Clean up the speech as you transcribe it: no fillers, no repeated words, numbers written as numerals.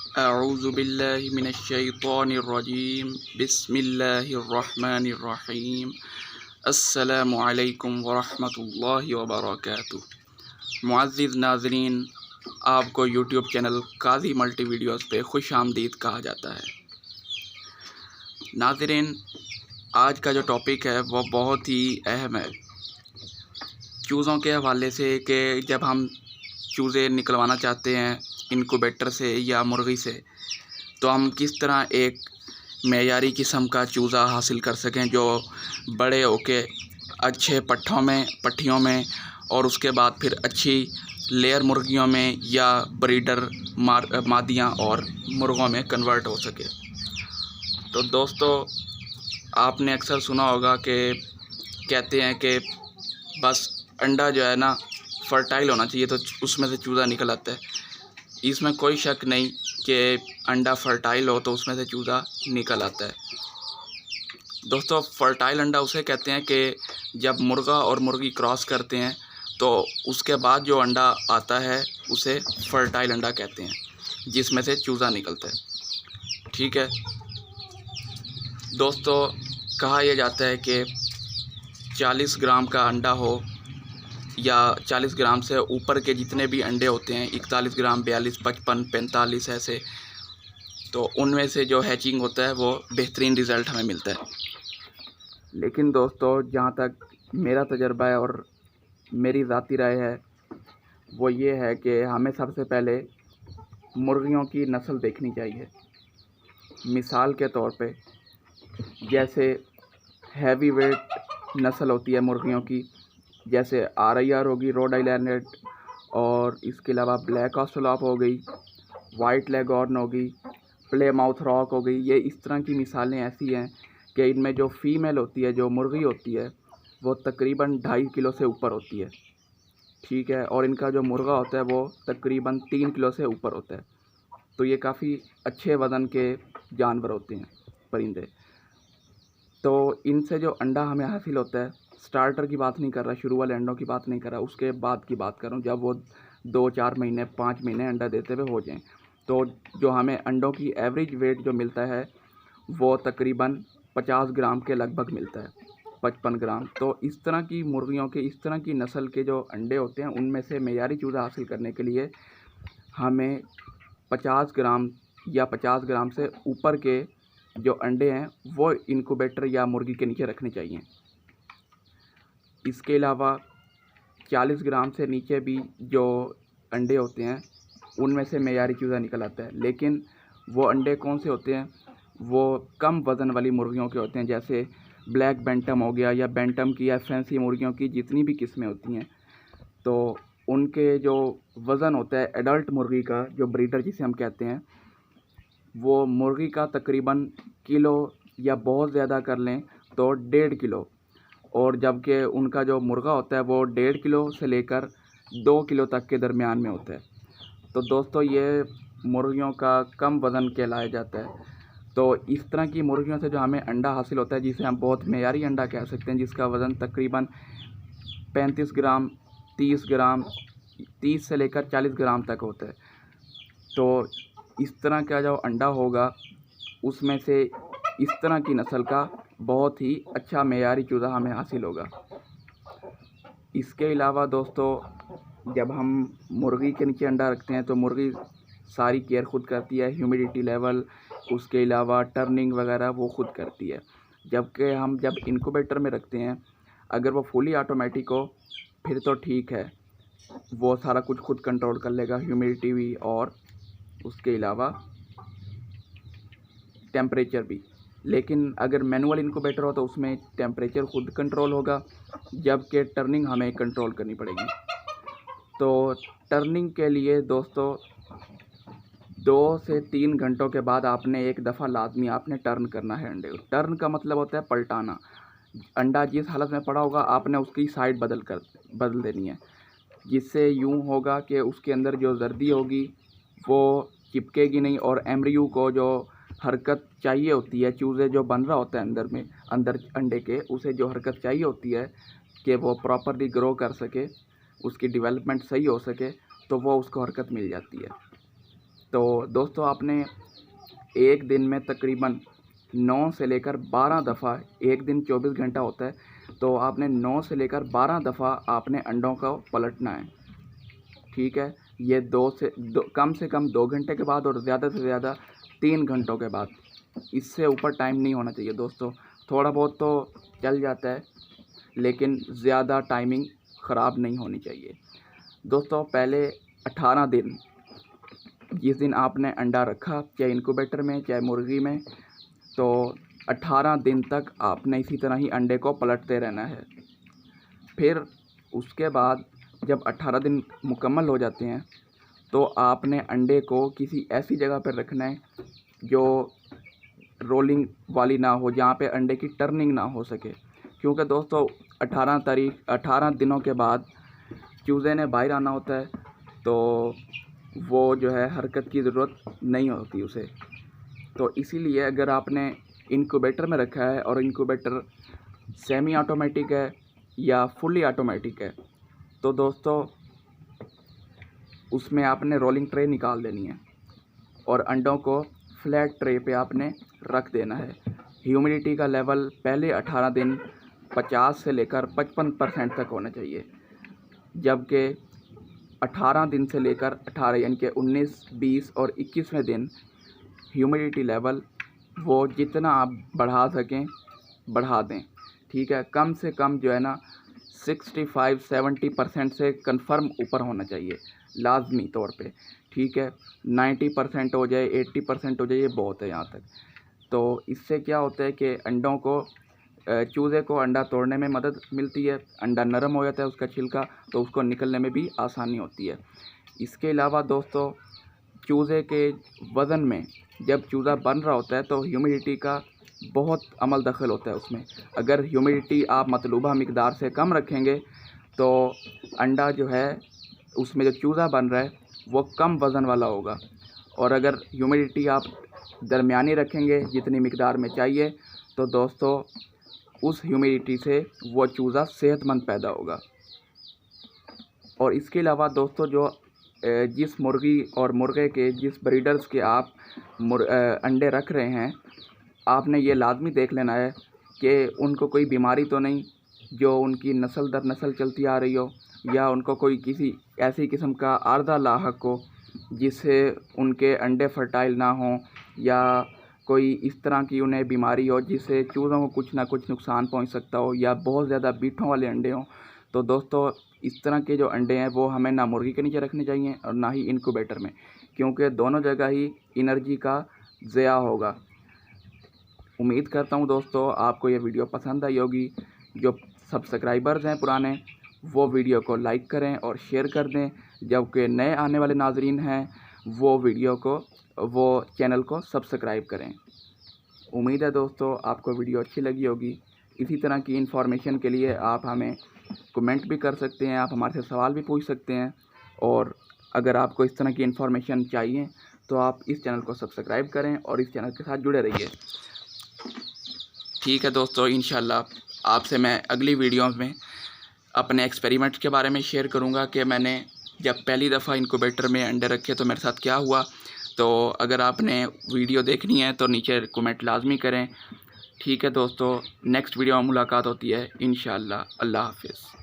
अऊज़ुबिल्लाहि मिनश्शैतानिर्रजीम बिस्मिल्लाहिर्रहमानिर्रहीम अस्सलामु अलैकुम वरहमतुल्लाहि वबरकातुहू। मुअज़्ज़िज़ नाज़रीन, आपको YouTube channel Qazi multi videos पे खुश आमदीद कहा जाता है। नाज़रीन, आज का जो टॉपिक है वो बहुत ही अहम है चूज़ों के हवाले से कि जब हम चूज़े निकलवाना चाहते हैं इनक्यूबेटर से या मुर्गी से, तो हम किस तरह एक मेयारी किस्म का चूज़ा हासिल कर सकें जो बड़े होके अच्छे पट्ठियों में और उसके बाद फिर अच्छी लेयर मुर्गियों में या ब्रीडर मादियाँ और मुर्गों में कन्वर्ट हो सके। तो दोस्तों, आपने अक्सर सुना होगा कि कहते हैं कि बस अंडा जो है ना फर्टाइल होना चाहिए तो उसमें से चूज़ा निकल आता है। इसमें कोई शक नहीं कि अंडा फर्टाइल हो तो उसमें से चूज़ा निकल आता है। दोस्तों, फर्टाइल अंडा उसे कहते हैं कि जब मुर्गा और मुर्गी क्रॉस करते हैं तो उसके बाद जो अंडा आता है उसे फर्टाइल अंडा कहते हैं, जिसमें से चूज़ा निकलता है। ठीक है दोस्तों, कहा यह जाता है कि 40 ग्राम का अंडा हो या 40 ग्राम से ऊपर के जितने भी अंडे होते हैं, 41 ग्राम, 42, 55, 45 ऐसे, तो उनमें से जो हैचिंग होता है वो बेहतरीन रिज़ल्ट हमें मिलता है। लेकिन दोस्तों, जहाँ तक मेरा तजर्बा है और मेरी ज़ाती राय है वो ये है कि हमें सबसे पहले मुर्गियों की नस्ल देखनी चाहिए। मिसाल के तौर पे जैसे हैवी वेट नस्ल होती है मुर्गियों की, जैसे RIR होगी, रोड आइलैंड, और इसके अलावा ब्लैक ऑस्ट्रेलॉप हो गई, वाइट लेगॉर्न होगी, प्ले माउथ रॉक हो गई। ये इस तरह की मिसालें ऐसी हैं कि इनमें जो फ़ीमेल होती है, जो मुर्गी होती है, वो तकरीबन 2.5 किलो से ऊपर होती है। ठीक है, और इनका जो मुर्गा होता है वो तकरीबन 3 किलो से ऊपर होता है। तो ये काफ़ी अच्छे वज़न के जानवर होते हैं, परिंदे। तो इनसे जो अंडा हमें हासिल होता है, स्टार्टर की बात नहीं कर रहा, शुरू वाले अंडों की बात नहीं कर रहा, उसके बाद की बात कर रहा हूँ, जब वो 2-4 महीने 5 महीने अंडा देते हुए हो जाएं, तो जो हमें अंडों की एवरेज वेट जो मिलता है वो तकरीबन 50 ग्राम के लगभग मिलता है, 55 ग्राम। तो इस तरह की मुर्गियों के, इस तरह की नस्ल के जो अंडे होते हैं, उनमें से मेयारी चूज़ा हासिल करने के लिए हमें 50 ग्राम या 50 ग्राम से ऊपर के जो अंडे हैं वो इनक्यूबेटर या मुर्गी के नीचे रखने चाहिए। इसके अलावा 40 ग्राम से नीचे भी जो अंडे होते हैं उनमें से मेयारी चूज़ा निकल आता है। लेकिन वो अंडे कौन से होते हैं? वो कम वज़न वाली मुर्गियों के होते हैं, जैसे ब्लैक बैंटम हो गया, या बैंटम की या फैंसी मुर्गियों की जितनी भी किस्में होती हैं, तो उनके जो वज़न होता है एडल्ट मुर्गी का, जो ब्रीडर जिसे हम कहते हैं, वो मुर्गी का तकरीबन किलो या बहुत ज़्यादा कर लें तो 1.5 किलो, और जबकि उनका जो मुर्गा होता है वो 1.5 किलो से लेकर 2 किलो तक के दरमियान में होता है। तो दोस्तों, ये मुर्गियों का कम वज़न कहलाया जाता है। तो इस तरह की मुर्गियों से जो हमें अंडा हासिल होता है, जिसे हम बहुत मेयारी अंडा कह सकते हैं, जिसका वज़न तकरीबन 35 ग्राम, 30 ग्राम, 30 से लेकर 40 ग्राम तक होता है। तो इस तरह का जो अंडा होगा उसमें से इस तरह की नस्ल का बहुत ही अच्छा मेयारी चूज़ा हमें हासिल होगा। इसके अलावा दोस्तों, जब हम मुर्गी के नीचे अंडा रखते हैं तो मुर्गी सारी केयर खुद करती है, ह्यूमिडिटी लेवल, उसके अलावा टर्निंग वगैरह वो खुद करती है। जबकि हम जब इनक्यूबेटर में रखते हैं, अगर वो फुली ऑटोमेटिक हो फिर तो ठीक है, वो सारा कुछ खुद कंट्रोल कर लेगा, ह्यूमिडिटी भी और उसके अलावा टेम्परेचर भी। लेकिन अगर मैनुअल इनक्यूबेटर हो तो उसमें टेम्परेचर खुद कंट्रोल होगा, जबकि टर्निंग हमें कंट्रोल करनी पड़ेगी। तो टर्निंग के लिए दोस्तों 2 से 3 घंटों के बाद आपने एक दफ़ा लाजमी आपने टर्न करना है अंडे को। टर्न का मतलब होता है पलटाना। अंडा जिस हालत में पड़ा होगा आपने उसकी साइड बदल देनी है, जिससे यूँ होगा कि उसके अंदर जो जर्दी होगी वो चिपकेगी नहीं, और एम्ब्रियो को जो हरकत चाहिए होती है, चूज़े जो बन रहा होता है अंदर अंडे के, उसे जो हरकत चाहिए होती है कि वो प्रॉपरली ग्रो कर सके, उसकी डेवलपमेंट सही हो सके, तो वो उसको हरकत मिल जाती है। तो दोस्तों आपने एक दिन में तकरीबन 9 से लेकर 12 दफ़ा, एक दिन 24 घंटा होता है, तो आपने 9 से लेकर 12 दफ़ा आपने अंडों को पलटना है। ठीक है, ये कम से कम 2 घंटे के बाद और ज़्यादा से ज़्यादा 3 घंटों के बाद। इससे ऊपर टाइम नहीं होना चाहिए दोस्तों। थोड़ा बहुत तो चल जाता है, लेकिन ज़्यादा टाइमिंग ख़राब नहीं होनी चाहिए दोस्तों। पहले 18 दिन, जिस दिन आपने अंडा रखा, चाहे इनक्यूबेटर में चाहे मुर्गी में, तो 18 दिन तक आपने इसी तरह ही अंडे को पलटते रहना है। फिर उसके बाद जब 18 दिन मुकम्मल हो जाते हैं, तो आपने अंडे को किसी ऐसी जगह पर रखना है जो रोलिंग वाली ना हो, जहाँ पे अंडे की टर्निंग ना हो सके, क्योंकि दोस्तों 18 दिनों के बाद चूज़े ने बाहर आना होता है, तो वो जो है हरकत की ज़रूरत नहीं होती उसे। तो इसीलिए अगर आपने इनक्यूबेटर में रखा है और इनक्यूबेटर सेमी ऑटोमेटिक है या फुली ऑटोमेटिक है, तो दोस्तों उसमें आपने रोलिंग ट्रे निकाल देनी है और अंडों को फ्लैट ट्रे पे आपने रख देना है। ह्यूमिडिटी का लेवल पहले 18 दिन 50 से लेकर 55% तक होना चाहिए, जबकि 18 दिन से लेकर 18 यानी कि 19, 20 और 21वें दिन ह्यूमिडिटी लेवल वो जितना आप बढ़ा सकें बढ़ा दें। ठीक है, कम से कम जो है ना 65-70% से कंफर्म ऊपर होना चाहिए लाजमी तौर पे। ठीक है, 90% हो जाए, 80% हो जाए, ये बहुत है यहाँ तक। तो इससे क्या होता है कि अंडों को चूज़े को अंडा तोड़ने में मदद मिलती है। अंडा नरम हो जाता है उसका छिलका, तो उसको निकलने में भी आसानी होती है। इसके अलावा दोस्तों चूज़े के वज़न में, जब चूज़ा बन रहा होता है तो ह्यूमिडिटी का बहुत अमल दखल होता है उसमें। अगर ह्यूमिडिटी आप मतलूबा मिकदार से कम रखेंगे तो अंडा जो है उसमें जो चूज़ा बन रहा है वो कम वज़न वाला होगा, और अगर ह्यूमिडिटी आप दरमियानी रखेंगे जितनी मिकदार में चाहिए, तो दोस्तों उस ह्यूमिडिटी से वो चूज़ा सेहतमंद पैदा होगा। और इसके अलावा दोस्तों जो जिस मुर्गी और मुर्गे के जिस ब्रीडर्स के आप अंडे रख रहे हैं, आपने ये लाजमी देख लेना है कि उनको कोई बीमारी तो नहीं जो उनकी नस्ल दर नस्ल चलती आ रही हो, या उनको कोई किसी ऐसी किस्म का आर्दा लाहक हो जिससे उनके अंडे फर्टाइल ना हों, या कोई इस तरह की उन्हें बीमारी हो जिससे चूज़ों को कुछ ना कुछ नुकसान पहुंच सकता हो, या बहुत ज़्यादा बीठों वाले अंडे हों। तो दोस्तों इस तरह के जो अंडे हैं वो हमें ना मुर्गी के नीचे रखने चाहिए और ना ही इनक्यूबेटर में, क्योंकि दोनों जगह ही एनर्जी का ज़या होगा। उम्मीद करता हूँ दोस्तों आपको ये वीडियो पसंद आई होगी। जो सब्सक्राइबर्स हैं पुराने, वो वीडियो को लाइक करें और शेयर कर दें, जबकि नए आने वाले नाजरीन हैं वो चैनल को सब्सक्राइब करें। उम्मीद है दोस्तों आपको वीडियो अच्छी लगी होगी। इसी तरह की इन्फॉर्मेशन के लिए आप हमें कमेंट भी कर सकते हैं, आप हमारे से सवाल भी पूछ सकते हैं, और अगर आपको इस तरह की इन्फॉर्मेशन चाहिए तो आप इस चैनल को सब्सक्राइब करें और इस चैनल के साथ जुड़े रहिए। ठीक है दोस्तों, इंशाल्लाह आपसे मैं अगली वीडियो में अपने एक्सपेरिमेंट के बारे में शेयर करूंगा कि मैंने जब पहली दफ़ा इनक्यूबेटर में अंडे रखे तो मेरे साथ क्या हुआ। तो अगर आपने वीडियो देखनी है तो नीचे कमेंट लाजमी करें। ठीक है दोस्तों, नेक्स्ट वीडियो में मुलाकात होती है इंशाल्लाह। अल्लाह हाफिज़।